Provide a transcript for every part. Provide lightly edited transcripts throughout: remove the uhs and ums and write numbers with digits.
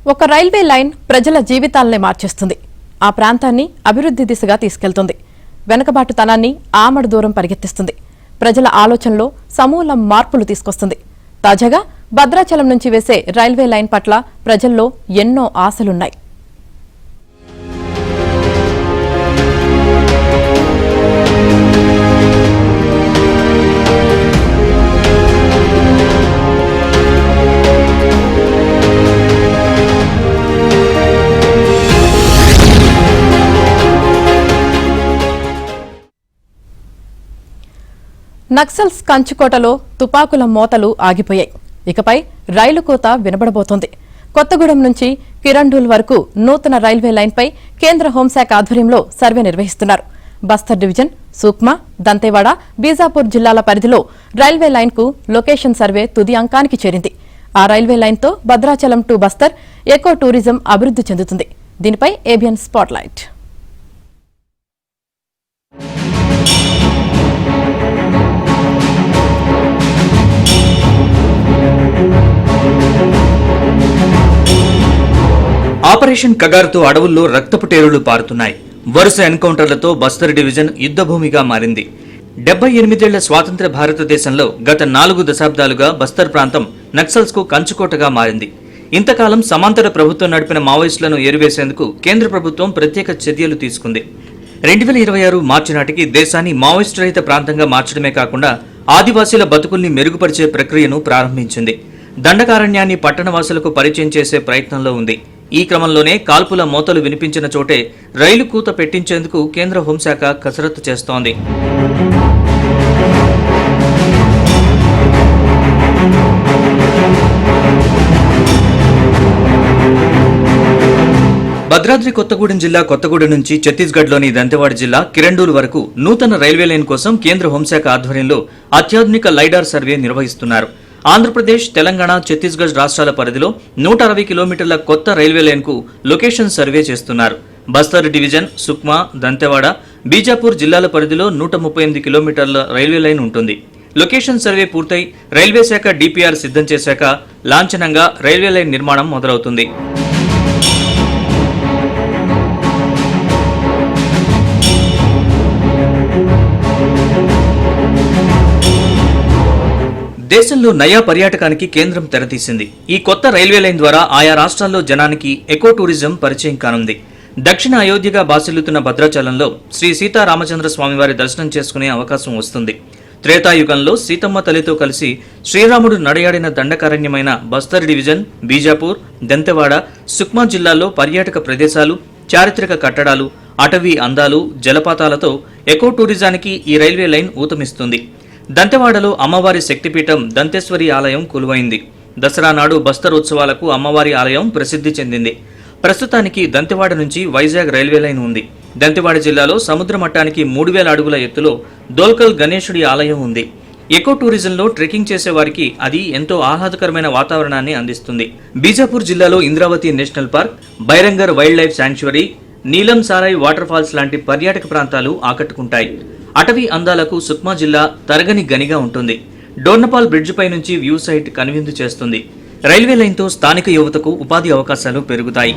ఒక railway line ప్రజల జీవితాలనే మార్చేస్తుంది. ఆ ప్రాంతాన్ని అభివృద్ధి దిశగా తీసుకెళ్తుంది. వెనుకబాటుతనాన్ని ఆమడు దూరం పరిగెత్తిస్తుంది. ప్రజల ఆలోచనలో సమూల మార్పులు తీసుకొస్తుంది. తాజాగా భద్రాచలం నుంచి వేసే రైల్వే లైన్ పట్ల ప్రజల్లో ఎన్నో ఆశలున్నాయి. నక్సల్స్ కంచుకోటలో తుపాకుల మోతలు ఆగిపోయాయి. ఇకపై రైలు కోత వినబడబోతోంది. కొత్తగూడెం నుంచి కిరండూల్ వరకు నూతన రైల్వే లైన్పై కేంద్ర హోంశాఖ ఆధ్వర్యంలో సర్వే నిర్వహిస్తున్నారు. బస్తర్ డివిజన్, సుక్మా, దంతేవాడ, బీజాపూర్ జిల్లాల పరిధిలో రైల్వే లైన్కు లొకేషన్ సర్వే తుది అంకానికి చేరింది. ఆ రైల్వే లైన్తో Bhadrachalam to Bastar eco tourism అభివృద్ధి చెందుతుంది. దీనిపై ఏబిఎన్ స్పాట్లైట్. ఆపరేషన్ కగారుతో అడవుల్లో రక్తపుటేరులు పారుతున్నాయి. వరుస ఎన్కౌంటర్లతో బస్తర్ డివిజన్ యుద్ధభూమిగా మారింది. 78 ఏళ్ల స్వాతంత్ర భారతదేశంలో గత 4 దశాబ్దాలుగా బస్తర్ ప్రాంతం నక్సల్స్ కు కంచుకోటగా మారింది. ఇంతకాలం సమాంతర ప్రభుత్వం నడిపిన మావోయిస్టులను ఏరివేసేందుకు కేంద్ర ప్రభుత్వం ప్రత్యేక చర్యలు తీసుకుంది. 2026 మార్చి నాటికి దేశాన్ని మావోయిస్టు రహిత ప్రాంతంగా మార్చడమే కాకుండా ఆదివాసీల బతుకుల్ని మెరుగుపరిచే ప్రక్రియను ప్రారంభించింది. దండకారణ్యాన్ని పట్టణవాసులకు పరిచయం చేసే ప్రయత్నంలో ఉంది. ఈ క్రమంలోనే కాల్పుల మోతలు వినిపించిన చోటే రైలు కూత పెట్టించేందుకు కేంద్ర హోంశాఖ కసరత్తు చేస్తోంది. భద్రాద్రి కొత్తగూడెం జిల్లా కొత్తగూడెం నుంచి ఛత్తీస్గఢ్లోని దంతెవాడ జిల్లా కిరండూల్ వరకు నూతన రైల్వే లైన్ కోసం కేంద్ర హోంశాఖ ఆధ్వర్యంలో అత్యాధునిక లైడార్ సర్వే నిర్వహిస్తున్నారు. ఆంధ్రప్రదేశ్, తెలంగాణ, ఛత్తీస్గఢ్ రాష్ట్రాల పరిధిలో 160 కిలోమీటర్ల కొత్త రైల్వే లైన్కు లొకేషన్ సర్వే చేస్తున్నారు. బస్తర్ డివిజన్, సుక్మా, దంతెవాడ, బీజాపూర్ జిల్లాల పరిధిలో 138 కిలోమీటర్ల రైల్వే లైన్ ఉంటుంది. లొకేషన్ సర్వే పూర్తయి రైల్వే శాఖ డిపిఆర్ సిద్ధం చేశాక లాంఛనంగా రైల్వే లైన్ నిర్మాణం మొదలవుతుంది. దేశంలో నయా పర్యాటకానికి కేంద్రం తెరతీసింది. ఈ కొత్త రైల్వే లైన్ ద్వారా ఆయా రాష్ట్రాల్లో జనానికి ఎకో టూరిజం పరిచయం కానుంది. దక్షిణ అయోధ్యగా బాసిల్లుతున్న భద్రాచలంలో శ్రీ సీతారామచంద్ర స్వామివారి దర్శనం చేసుకునే అవకాశం వస్తుంది. త్రేతాయుగంలో సీతమ్మ తల్లితో కలిసి శ్రీరాముడు నడయాడిన దండకారణ్యమైన బస్తర్ డివిజన్, బీజాపూర్, దంతెవాడ, సుక్మా జిల్లాల్లో పర్యాటక ప్రదేశాలు, చారిత్రక కట్టడాలు, అటవీ అందాలు, జలపాతాలతో ఎకో టూరిజానికి ఈ రైల్వే లైన్ ఊతమిస్తుంది. దంతెవాడలో అమ్మవారి శక్తిపీఠం దంతేశ్వరి ఆలయం కొలువైంది. దసరా నాడు బస్తర్ ఉత్సవాలకు అమ్మవారి ఆలయం ప్రసిద్ధి చెందింది. ప్రస్తుతానికి దంతెవాడ నుంచి వైజాగ్ రైల్వే లైన్ ఉంది. దంతెవాడ జిల్లాలో సముద్ర మట్టానికి 3000 అడుగుల ఎత్తులో దోల్కల్ గణేశుడి ఆలయం ఉంది. ఎకో టూరిజంలో ట్రెక్కింగ్ చేసే వారికి అది ఎంతో ఆహ్లాదకరమైన వాతావరణాన్ని అందిస్తుంది. బీజాపూర్ జిల్లాలో Indravati national park, Bhairamgarh wildlife sanctuary, Neelam Sarai water falls లాంటి పర్యాటక ప్రాంతాలు ఆకట్టుకుంటాయి. అటవీ అందాలకు సుక్మా జిల్లా తరగని గనిగా ఉంటుంది. డోర్నపాల్ బ్రిడ్జిపై నుంచి వ్యూ సైట్ కనువిందు చేస్తుంది. రైల్వే లైన్తో స్థానిక యువతకు ఉపాధి అవకాశాలు పెరుగుతాయి.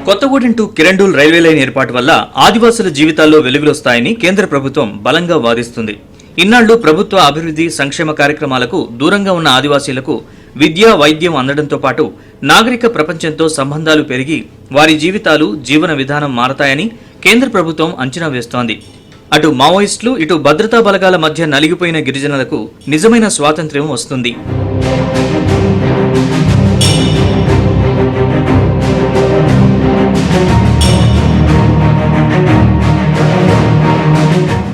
Kothagudem to Kirandul railway line ఏర్పాటు వల్ల ఆదివాసుల జీవితాల్లో వెలుగులొస్తాయని కేంద్ర ప్రభుత్వం బలంగా వాదిస్తుంది. ఇన్నాళ్లు ప్రభుత్వ అభివృద్ధి సంక్షేమ కార్యక్రమాలకు దూరంగా ఉన్న ఆదివాసీలకు విద్య, వైద్యం అందడంతో పాటు నాగరిక ప్రపంచంతో సంబంధాలు పెరిగి వారి జీవితాలు, జీవన విధానం మారతాయని కేంద్ర ప్రభుత్వం అంచనా వేస్తోంది. అటు మావోయిస్టులు, ఇటు భద్రతా బలగాల మధ్య నలిగిపోయిన గిరిజనులకు నిజమైన స్వాతంత్ర్యం వస్తుంది.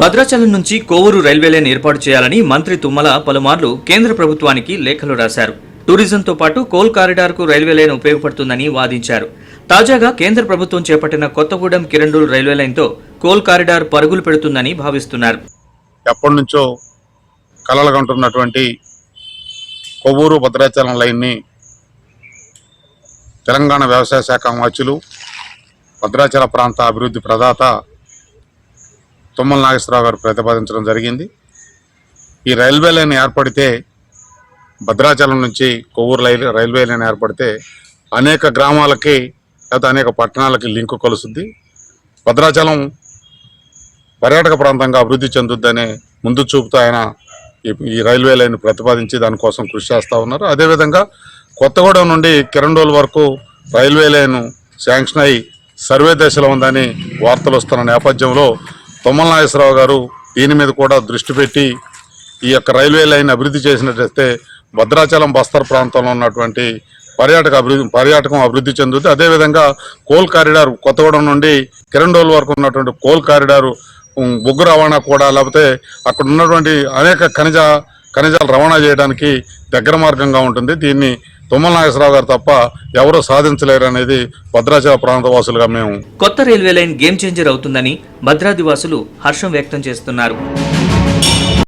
భద్రాచలం నుంచి కోవూరు రైల్వే లైన్ ఏర్పాటు చేయాలని మంత్రి తుమ్మల పలుమార్లు కేంద్ర ప్రభుత్వానికి లేఖలు రాశారు. టూరిజంతో పాటు కోల్ కారిడార్ కు రైల్వే లైన్ ఉపయోగపడుతుందని వాదించారు. తాజాగా కేంద్ర ప్రభుత్వం చేపట్టిన కొత్తగూడెం కిరండూల్ రైల్వే లైన్తో కోల్ కారిడార్ పరుగులు పెడుతుందని భావిస్తున్నారు. ఎప్పటి నుంచో కలలుగంటున్నటువంటి కొవ్వూరు భద్రాచలం లైన్ని తెలంగాణ వ్యవసాయ శాఖ మంత్రులు, భద్రాచల ప్రాంత అభివృద్ధి ప్రదాత తుమ్మల నాగేశ్వరరావు గారు ప్రతిపాదించడం జరిగింది. ఈ రైల్వే లైన్ ఏర్పడితే భద్రాచలం నుంచి కొవ్వూరు రైల్వే లైన్ ఏర్పడితే అనేక గ్రామాలకి లేదా అనేక పట్టణాలకి లింకు కలుస్తుంది. భద్రాచలం పర్యాటక ప్రాంతంగా అభివృద్ధి చెందుద్దనే ముందు చూపుతూ ఆయన ఈ రైల్వే లైన్ ప్రతిపాదించి దానికోసం కృషి చేస్తూ ఉన్నారు. అదేవిధంగా కొత్తగూడెం నుండి కిరండోల్ వరకు రైల్వే లైన్ శాంక్షన్ అయి సర్వే దశలో ఉందని వార్తలు వస్తున్న నేపథ్యంలో తుమ్మల నాగేశ్వరరావు గారు దీని మీద కూడా దృష్టి పెట్టి ఈ యొక్క రైల్వే లైన్ అభివృద్ధి చేసినట్లయితే భద్రాచలం బస్తర్ ప్రాంతంలో ఉన్నటువంటి పర్యాటకం అభివృద్ధి చెందుతుంది. అదేవిధంగా కోల్ కారిడార్ కొత్తగూడెం నుండి కిరండోల్ వరకు ఉన్నటువంటి కోల్ కారిడారు బొగ్గు రవాణా కూడా, లేకపోతే అక్కడ ఉన్నటువంటి అనేక ఖనిజాలు రవాణా చేయడానికి దగ్గర మార్గంగా ఉంటుంది. దీన్ని తుమ్మల నాగేశ్వరరావు గారు తప్ప ఎవరూ సాధించలేరు అనేది భద్రాచల ప్రాంత వాసులుగా మేము. కొత్త రైల్వే లైన్ గేమ్ చేంజర్ అవుతుందని భద్రాదివాసులు హర్షం వ్యక్తం చేస్తున్నారు.